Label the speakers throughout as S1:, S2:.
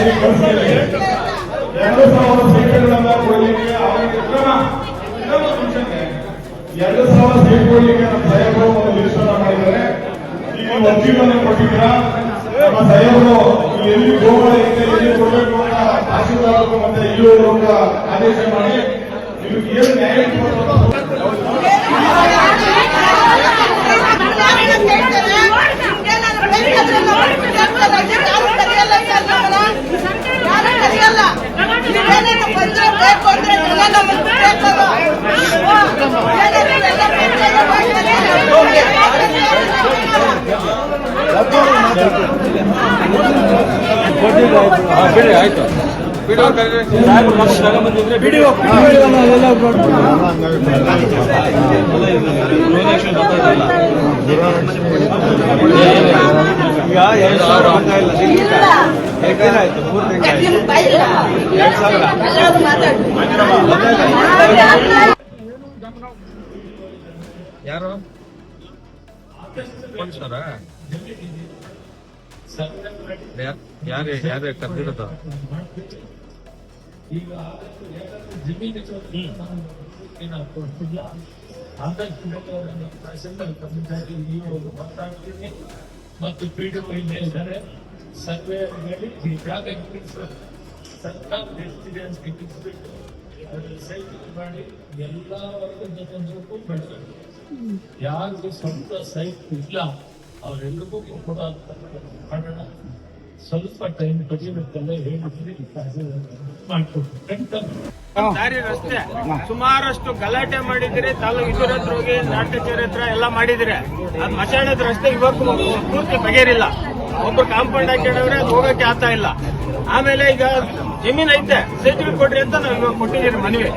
S1: 2,000 ಸೈಟ್ಗಳನ್ನ ಕೊಡಲಿಕ್ಕೆ ಅವರಿಗೆ ಕ್ರಮ 2,000 ಸೈಟ್ ಕೊಡಲಿಕ್ಕೆ ನಮ್ಮ ಸಾಹೇಬರು ಒಂದು ಲಿಸ್ಟ್ ಅನ್ನ ಮಾಡಿದ್ದಾರೆ. ಈಗ ಅರ್ಜಿಗಳನ್ನು ಕೊಟ್ಟಿದ್ದೀರಾ. ನಮ್ಮ ಸಾಹೇಬರು ಎಲ್ಲಿ ಗೋಗಳ ಇದೆ ಎಲ್ಲಿ ಕೊಡಬೇಕು ಅಂತ ತಹಸೀಲ್ದಾರರು ಮತ್ತೆ ಇವರು ಆದೇಶ ಮಾಡಿ ನಿಮಗೆ ಏನು ನ್ಯಾಯ
S2: ಆಯ್ತು ಯಾರು ಯಾರು ಕರೆದಿರೋದು
S3: ಈಗ ಜಮೀನು ಮತ್ತು ಪಿಡಿಒ ಇಲ್ಲೇ ಇದ್ದಾರೆ. ಸರ್ವೆ ಜಾಗ ಸರ್ಕಾರ ಎಷ್ಟಿದೆ ಅಂತ ಗಿಟ್ಟಿಸ್ಬಿಟ್ಟು ಸೈಟ್ ಮಾಡಿ ಎಲ್ಲ ವರ್ಗದ ಜನರಿಗೂ ಬೆಳೆಸಬೇಕು. ಯಾರಿಗೂ ಸ್ವಂತ ಸೈಟ್ ಇಲ್ಲ ಅವರೆಲ್ಲರಿಗೂ ಕೂಡ ಮಾಡೋಣ. ಸ್ವಲ್ಪ ಟೈಮ್ ಕಡಿಮೆಲ್ಲ ಹೇಳಿದ್ರೆ
S4: ದಾರಿ ರಸ್ತೆ ಸುಮಾರಷ್ಟು ಗಲಾಟೆ ಮಾಡಿದ್ರೆ ತಾಲೂಕು ಇದರ ಹತ್ರ ಹೋಗಿ ನಾಟಕಚೇರಿ ಹತ್ರ ಎಲ್ಲ ಮಾಡಿದ್ರೆ ಅದು ಮಶಾಣದ ರಸ್ತೆ ಇವಾಗ ಪೂರ್ತಿ ಬಗೆರಿಲ್ಲ. ಒಬ್ರು ಕಾಂಪೌಂಡ್ ಹಾಕಿಡವ್ರೆ ಅದು ಹೋಗಕ್ಕೆ ಆಗ್ತಾ ಇಲ್ಲ. ಆಮೇಲೆ ಈಗ ಜಮೀನ್ ಐತೆ ಸರ್ಟಿಫಿಕೇಟ್ ಕೊಡ್ರಿ ಅಂತ ನಾವು ಇವಾಗ ಕೊಟ್ಟಿದ್ದೀರಿ ಮನವಿ,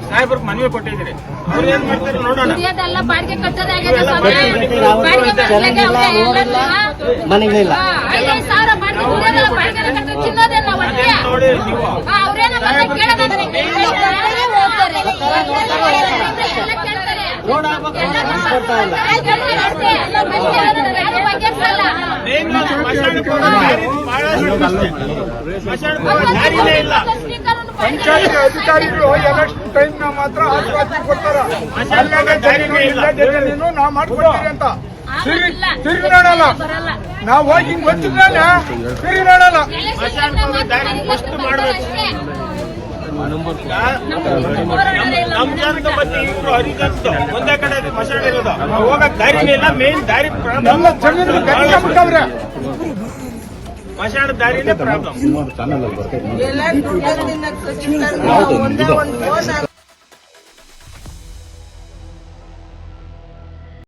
S4: ಸಾಹೇಬ್ರಿಗೆ ಮನವಿ ಕೊಟ್ಟಿದ್ದೀರಿ. ಅವ್ರು ಏನ್ ಮಾಡ್ತಾರೆ ನೋಡೋಣ. ನೋಡಿ ನೀವು
S1: ಪಂಚಾಯತ್ ಅಧಿಕಾರಿಗಳು ಎಲೆಕ್ಷನ್ ಟೈಮ್ ನ ಮಾತ್ರ ಆಶ್ವಾಸನೆ ಕೊಡ್ತಾರ. ನಾವು ಮಾಡ್ಕೊಡ್ತೀವಿ ಅಂತ ತಿರುಗಿ ನೋಡಲ್ಲ. ನಾವು ಹೋಗಿ ಹಿಂಗ್ ಗೊತ್ತಿಲ್ಲ ತಿರುಗಿ ನೋಡಲ್ಲ.
S4: ಫಸ್ಟ್ ಮಾಡ್ಬೇಕು. ನಮ್ಗಂತ ಮತ್ತೆ ಇವರು ಹರಿಗಂತ ಒಂದೇ ಕಡೆ ಮಶಾಣ ಇರೋದು ಹೋಗಕ್ ದಾರಿನೇ ಇಲ್ಲ. ಮೇನ್ ದಾರಿ ಪ್ರಾಬ್ಲಮ್, ಮಶಾಣ ದಾರಿನೇ ಪ್ರಾಬ್ಲಮ್.